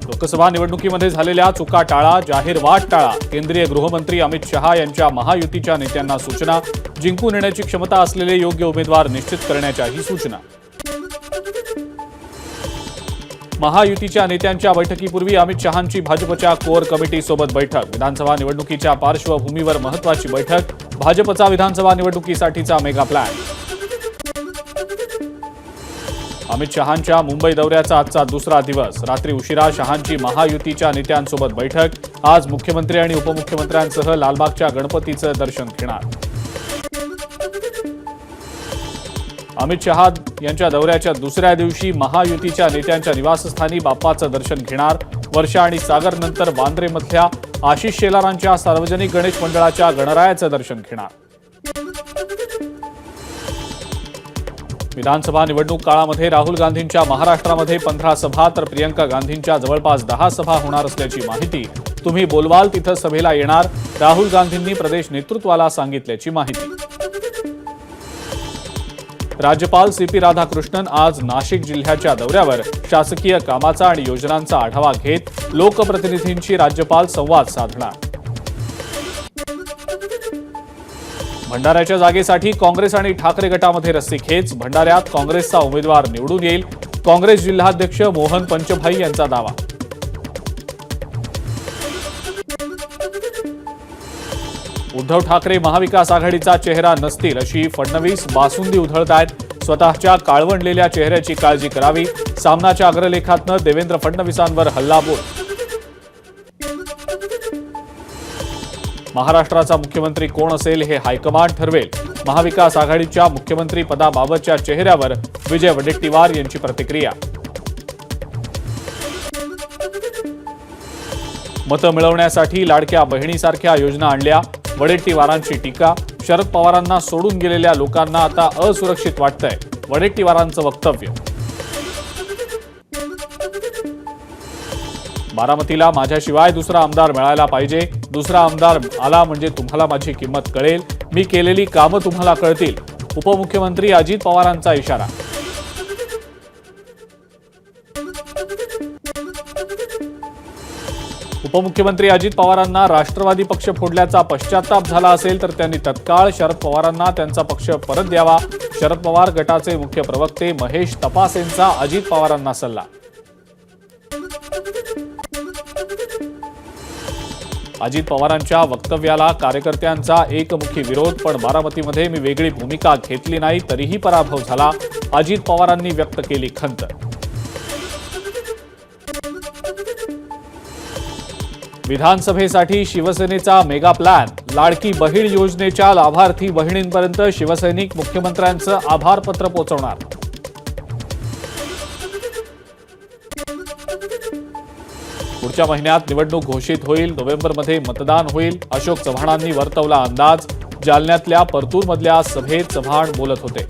लोकसभा निवडणुकीमध्ये झालेल्या चुका टाळा, जाहीर वाद टाळा. केंद्रीय गृहमंत्री अमित शहा यांच्या महायुतीच्या नेत्यांना सूचना. जिंकून येण्याची क्षमता असलेले योग्य उमेदवार निश्चित करण्याच्याही सूचना. महायुतीच्या नेत्यांच्या बैठकीपूर्वी अमित शहांची भाजपच्या कोर कमिटीसोबत बैठक. विधानसभा निवडणुकीच्या पार्श्वभूमीवर महत्त्वाची बैठक. भाजपचा विधानसभा निवडणुकीसाठीचा मेगा प्लॅन. अमित शहांच्या मुंबई दौऱ्याचा आजचा दुसरा दिवस. रात्री उशिरा शहांची महायुतीच्या नेत्यांसोबत बैठक. आज मुख्यमंत्री आणि उपमुख्यमंत्र्यांसह लालबागच्या गणपतीचं दर्शन घेणार. अमित शहा यांच्या दौऱ्याच्या दुसऱ्या दिवशी महायुतीच्या नेत्यांच्या निवासस्थानी बाप्पाचं दर्शन घेणार. वर्षा आणि सागर नंतर वांद्रेमधल्या आशिष शेलारांच्या सार्वजनिक गणेश मंडळाच्या गणरायाचं दर्शन घेणार. विधानसभा निवडणूक काळामध्ये राहुल गांधींच्या महाराष्ट्रामध्ये 15 सभा तर प्रियंका गांधींच्या जवळपास 10 सभा होणार असल्याची माहिती. तुम्ही बोलवाल तिथं सभेला येणार, राहुल गांधींनी प्रदेश नेतृत्वाला सांगितल्याची माहिती. राज्यपाल सीपी राधाकृष्णन आज नाशिक जिल्ह्याच्या दौऱ्यावर. शासकीय कामाचा आणि योजनांचा आढावा घेत लोकप्रतिनिधींशी राज्यपाल संवाद साधणार. भंडाऱ्याच्या जागेसाठी काँग्रेस आणि ठाकरे गटामध्ये रस्सीखेच. भंडाऱ्यात काँग्रेसचा उमेदवार निवडून येईल, काँग्रेस जिल्हाध्यक्ष मोहन पंचभाई यांचा दावा. उद्धव ठाकरे महाविकास आघाडीचा चेहरा नसतील अशी फडणवीस बासुंदी उधळतायत. स्वतःच्या काळवंडलेल्या चेहऱ्याची काळजी करावी. सामनाच्या अग्रलेखातनं देवेंद्र फडणवीसांवर हल्लाबोल. महाराष्ट्राचा मुख्यमंत्री कोण असेल हे हायकमांड ठरवेल. महाविकास आघाडीच्या मुख्यमंत्री पदाबाबतच्या चेहऱ्यावर विजय वडेट्टीवार यांची प्रतिक्रिया. मतं मिळवण्यासाठी लाडक्या बहिणीसारख्या योजना आणल्या. वडेट्टीवारांची टीका. शरद पवारांना सोडून गेलेल्या लोकांना आता असुरक्षित वाटतंय. वडेट्टीवारांचं वक्तव्य. बारामतीला माझ्याशिवाय दुसरा आमदार मिळायला पाहिजे. दुसरा आमदार आला म्हणजे तुम्हाला माझी किंमत कळेल. मी केलेली कामं तुम्हाला कळतील. उपमुख्यमंत्री अजित पवारांचा इशारा. उपमुख्यमंत्री अजित पवारांना राष्ट्रवादी पक्ष फोडल्याचा पश्चाताप झाला असेल तर त्यांनी तत्काळ शरद पवारांना त्यांचा पक्ष परत द्यावा. शरद पवार गटाचे मुख्य प्रवक्ते महेश तपासेंचा अजित पवारांना सल्ला. अजित पवारांच्या वक्तव्याला कार्यकर्त्यांचा एकमुखी विरोध. पण बारामतीमध्ये मी वेगळी भूमिका घेतली नाही तरीही पराभव झाला. अजित पवारांनी व्यक्त केली खंत. विधानसभेसाठी शिवसेनेचा मेगा प्लॅन. लाडकी बहीण योजनेच्या लाभार्थी बहिणींपर्यंत शिवसैनिक मुख्यमंत्र्यांचं आभारपत्र पोहोचवणार. पुढच्या महिन्यात निवडणूक घोषित होईल. नोव्हेंबरमध्ये मतदान होईल. अशोक चव्हाणांनी वर्तवला अंदाज. जालन्यातल्या परतूरमधल्या सभेत चव्हाण बोलत होते.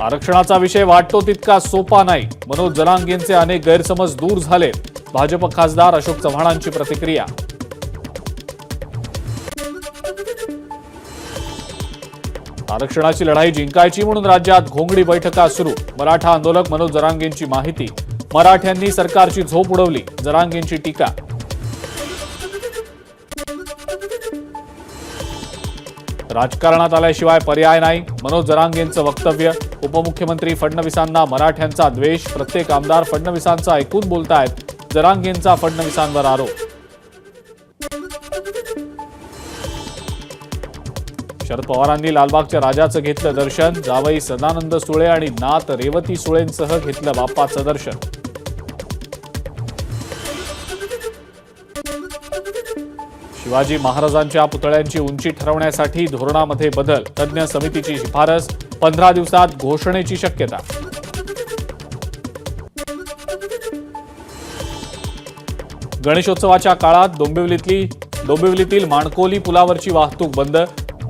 आरक्षणाचा विषय वाटतो तितका सोपा नाही. मनोज जरांगेंचे अनेक गैरसमज दूर झाले. भाजप खासदार अशोक चव्हाणांची प्रतिक्रिया. आरक्षणाची लढाई जिंकायची म्हणून राज्यात घोंगडी बैठका सुरू. मराठा आंदोलक मनोज जरांगेंची माहिती. मराठ्यांनी सरकारची झोप उडवली. जरांगेंची टीका. राजकारणात आल्याशिवाय पर्याय नाही. मनोज जरांगेंचं वक्तव्य. उपमुख्यमंत्री फडणवीसांना मराठ्यांचा द्वेष. प्रत्येक आमदार फडणवीसांचा ऐकून बोलतायत. जरांगेंचा फडणवीसांवर आरोप. शरद पवारांनी लालबागच्या राजाचं घेतलं दर्शन. जावई सदानंद सुळे आणि नात रेवती सुळेंसह घेतलं बाप्पाचं दर्शन. शिवाजी महाराजांच्या पुतळ्यांची उंची ठरवण्यासाठी धोरणामध्ये बदल. तज्ज्ञ समितीची शिफारस. 15 दिवसात घोषणेची शक्यता. गणेशोत्सवाच्या काळात डोंबिवलीतील माणकोली पुलावरची वाहतूक बंद.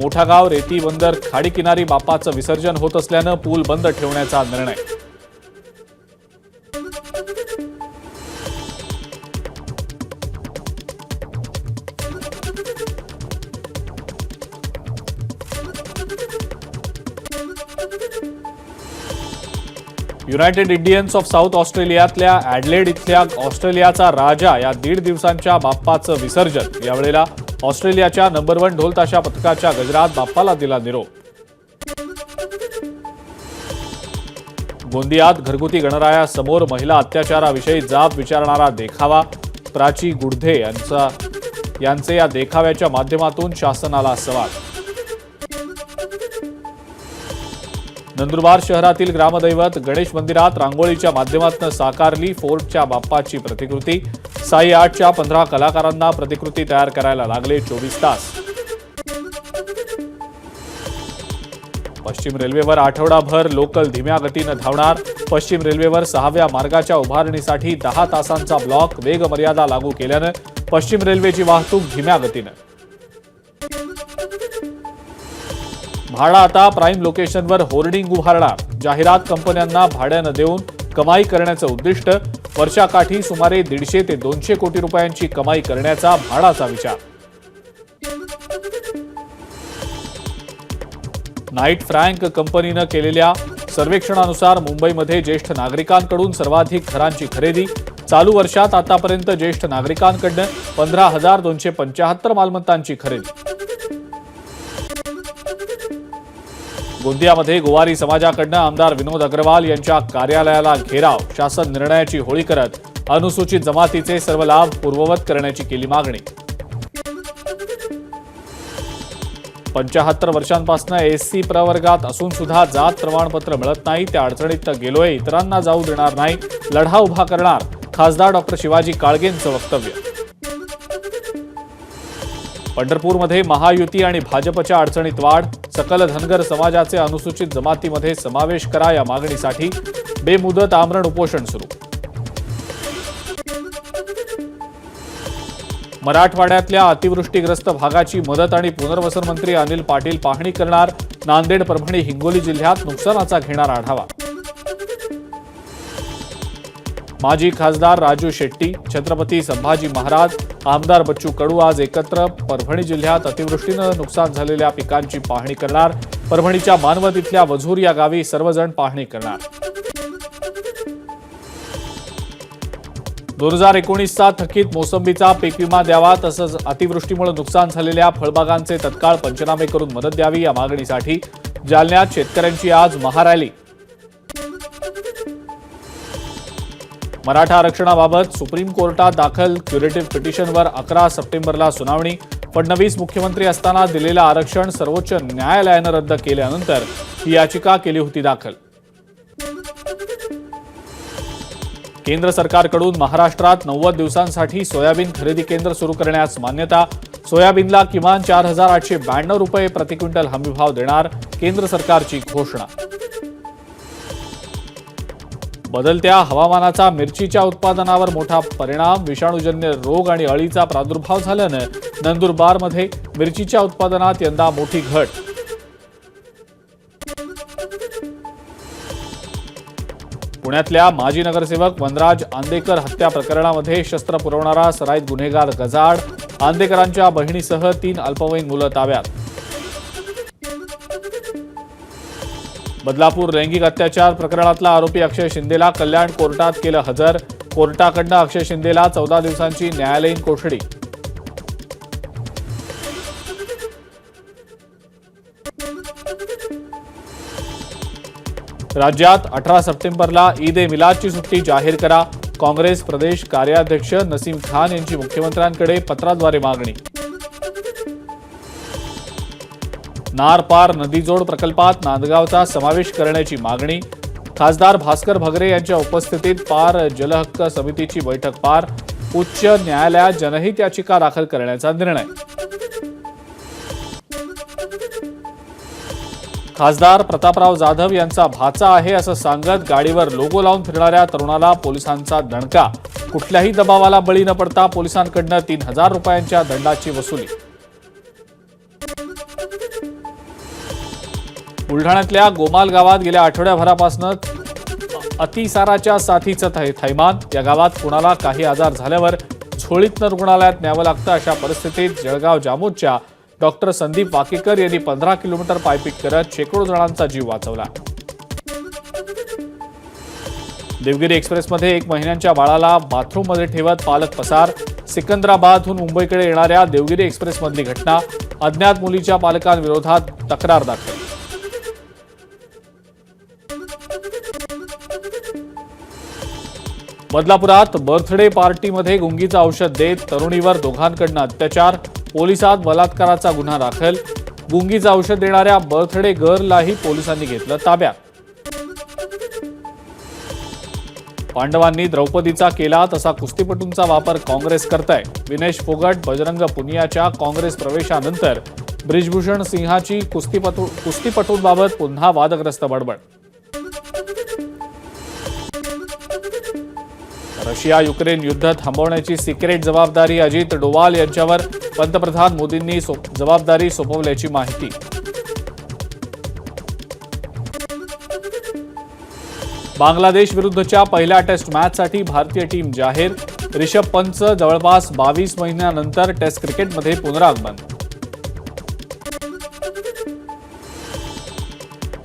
मोठागाव रेती बंदर खाडीकिनारी बाप्पाचं विसर्जन होत असल्यानं पूल बंद ठेवण्याचा निर्णय. युनायटेड इंडियन्स ऑफ साऊथ ऑस्ट्रेलियातल्या ॲडलेड इथल्या ऑस्ट्रेलियाचा राजा या 1.5 दिवसांच्या बाप्पाचं विसर्जन. यावेळेला ऑस्ट्रेलियाच्या नंबर 1 ढोलताशा पथकाच्या गजरात बाप्पाला दिला निरोप. गोंदियात घरगुती गणरायासमोर महिला अत्याचाराविषयी जाब विचारणारा देखावा. प्राची गुडधे यांचे या देखाव्याच्या माध्यमातून शासनाला सवाल. नंदुरबार शहरातील ग्रामदैवत गणेश मंदिरात रांगोळीच्या माध्यमातून साकारली फोर्टच्या बाप्पाची प्रतिकृती. साई आर्टच्या 15 कलाकारांना प्रतिकृती तयार करायला लागले 24 तास. पश्चिम रेल्वेवर आठवडाभर लोकल धीम्या गतीनं धावणार. पश्चिम रेल्वेवर 6व्या मार्गाच्या उभारणीसाठी 10 तासांचा ब्लॉक. वेग मर्यादा लागू केल्यानं पश्चिम रेल्वेची वाहतूक धीम्या गतीनं. म्हाडा आता प्राईम लोकेशनवर होर्डिंग उभारणार. जाहिरात कंपन्यांना भाड्यानं देऊन कमाई करण्याचं उद्दिष्ट. वर्षाकाठी सुमारे 150 ते 200 कोटी रुपयांची कमाई करण्याचा म्हाडाचा विचार. नाईट फ्रँक कंपनीनं केलेल्या सर्वेक्षणानुसार मुंबईमध्ये ज्येष्ठ नागरिकांकडून सर्वाधिक घरांची खरेदी. चालू वर्षात आतापर्यंत ज्येष्ठ नागरिकांकडून 15,275 मालमत्तांची खरेदी. गोंदियामध्ये गोवारी समाजाकडून आमदार विनोद अग्रवाल यांच्या कार्यालयाला घेराव. शासन निर्णयाची होळी करत अनुसूचित जमातीचे सर्व लाभ पूर्ववत करण्याची केली मागणी. 75 वर्षांपासून एससी प्रवर्गात असून सुद्धा जात प्रमाणपत्र मिळत नाही. त्या अडचणीत गेलोय, इतरांना जाऊ देणार नाही, लढा उभा करणार. खासदार डॉक्टर शिवाजी काळगेंचं वक्तव्य. पंढरपूरमध्ये महायुती आणि भाजपच्या अडचणीत वाढ. सकल धनगर समाजाचे अनुसूचित जमातीमध्ये समावेश करा या मागणीसाठी बेमुदत आमरण उपोषण सुरू. मराठवाड्यातल्या अतिवृष्टीग्रस्त भागाची मदत आणि पुनर्वसन मंत्री अनिल पाटील पाहणी करणार. नांदेड, परभणी, हिंगोली जिल्ह्यात नुकसानाचा घेणार आढावा. माजी खासदार राजू शेट्टी, छत्रपती संभाजी महाराज, आमदार बच्चू कडू आज एकत्र परभणी जिल्ह्यात अतिवृष्टीनं नुकसान झालेल्या पिकांची पाहणी करणार. परभणीच्या मानवत इथल्या वझूर या गावी सर्वजण पाहणी करणार. 2019चा थकीत मोसंबीचा पीक विमा द्यावा. तसंच अतिवृष्टीमुळे नुकसान झालेल्या फळबागांचे तत्काळ पंचनामे करून मदत द्यावी या मागणीसाठी जालन्यात शेतकऱ्यांची आज महारॅली. मराठा आरक्षणाबाबत सुप्रीम कोर्टात दाखल क्युरेटिव्ह पिटिशनवर 11 सप्टेंबरला सुनावणी. फडणवीस मुख्यमंत्री असताना दिलेलं आरक्षण सर्वोच्च न्यायालयानं रद्द केल्यानंतर ही याचिका केली होती दाखल. केंद्र सरकारकडून महाराष्ट्रात 90 दिवसांसाठी सोयाबीन खरेदी केंद्र सुरू करण्यास मान्यता. सोयाबीनला किमान 4,892 रुपये प्रति क्विंटल हमीभाव देणार. केंद्र सरकारची घोषणा. बदलत्या हवामानाचा मिरचीच्या उत्पादनावर मोठा परिणाम. विषाणूजन्य रोग आणि अळीचा प्रादुर्भाव झाल्यानं नंदुरबारमध्ये मिरचीच्या उत्पादनात यंदा मोठी घट. पुण्यातल्या माजी नगरसेवक वनराज आंदेकर हत्या प्रकरणामध्ये शस्त्र पुरवणारा सराईत गुन्हेगार गजाड. आंदेकरांच्या बहिणीसह 3 अल्पवयीन मुलं ताब्यात. बदलापूर लैंगिक अत्याचार प्रकरणातला आरोपी अक्षय शिंदेला कल्याण कोर्टात केलं हजर. कोर्टाकडनं अक्षय शिंदेला 14 दिवसांची न्यायालयीन कोठडी. राज्यात 18 सप्टेंबरला ईद ए मिलादची सुट्टी जाहीर करा. काँग्रेस प्रदेश कार्याध्यक्ष नसीम खान यांची मुख्यमंत्र्यांकडे पत्राद्वारे मागणी. नार पार नदीजोड प्रकल्पात नांदगावचा समावेश करण्याची मागणी. खासदार भास्कर भगरे यांच्या उपस्थितीत पार जलहक्क समितीची बैठक पार. उच्च न्यायालयात जनहित याचिका दाखल करण्याचा निर्णय. खासदार प्रतापराव जाधव यांचा भाचा आहे असं सांगत गाडीवर लोगो लावून फिरणाऱ्या तरुणाला पोलिसांचा दणका. कुठल्याही दबावाला बळी न पडता पोलिसांकडून 3,000 रुपयांच्या दंडाची वसुली. बुलढाण्यातल्या गोमाल गावात गेल्या आठवड्याभरापासून अतिसाराच्या साथीचं थैमान. या गावात कुणाला काही आजार झाल्यावर झोळीतनं रुग्णालयात न्यावं लागतं. अशा परिस्थितीत जळगाव जामोदच्या डॉक्टर संदीप वाकेकर यांनी 15 किलोमीटर पायपीट करत शेकडो जणांचा जीव वाचवला. देवगिरी एक्सप्रेसमध्ये 1 महिन्यांच्या बाळाला बाथरूममध्ये ठेवत पालक पसार. सिकंदराबादहून मुंबईकडे येणाऱ्या देवगिरी एक्सप्रेसमधली घटना. अज्ञात मुलीच्या पालकांविरोधात तक्रार दाखल. बदलापुरात बर्थडे पार्टीमध्ये गुंगीचं औषध देत तरुणीवर दोघांकडून अत्याचार. पोलिसात बलात्काराचा गुन्हा दाखल. गुंगीचं औषध देणाऱ्या बर्थडे गर्ललाही पोलिसांनी घेतलं ताब्यात. पांडवांनी द्रौपदीचा केला तसा कुस्तीपटूंचा वापर काँग्रेस करताय. विनेश फोगट बजरंग पुनियाच्या काँग्रेस प्रवेशानंतर ब्रिजभूषण सिंहाची कुस्तीपटूंबाबत पुन्हा वादग्रस्त बडबड. रशिया युक्रेन युद्ध थांबवण्याची सिक्रेट जबाबदारी अजित डोवाल यांच्यावर. पंतप्रधान मोदींनी जबाबदारी सोपवल्याची माहिती. बांगलादेश विरुद्धच्या पहिल्या टेस्ट मॅचसाठी भारतीय टीम जाहीर. रिषभ पंत जवळपास 22 महिन्यानंतर टेस्ट क्रिकेटमध्ये पुनरागमन.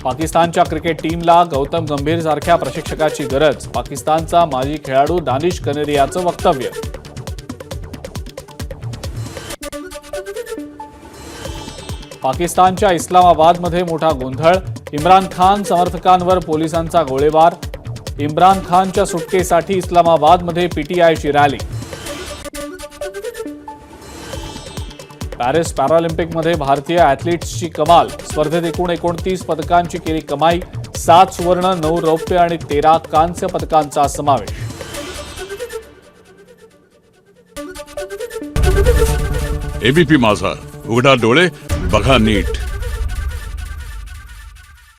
पाकिस्तानच्या क्रिकेट टीमला गौतम गंभीर सारख्या प्रशिक्षकाची गरज. पाकिस्तानचा माजी खेळाडू दानिश कनेरियाचं वक्तव्य. पाकिस्तानच्या इस्लामाबादमध्ये मोठा गोंधळ. इम्रान खान समर्थकांवर पोलिसांचा गोळीबार. इम्रान खानच्या सुटकेसाठी इस्लामाबादमध्ये पीटीआयची रॅली. पॅरिस पॅरालिम्पिकमध्ये भारतीय ॲथलीट्सची कमाल. स्पर्धेत एकूण 29 पदकांची केली कमाई. 7 सुवर्ण, 9 रौप्य आणि 13 कांस्य पदकांचा समावेश. एबीपी माझा, उघडा डोळे बघा नीट.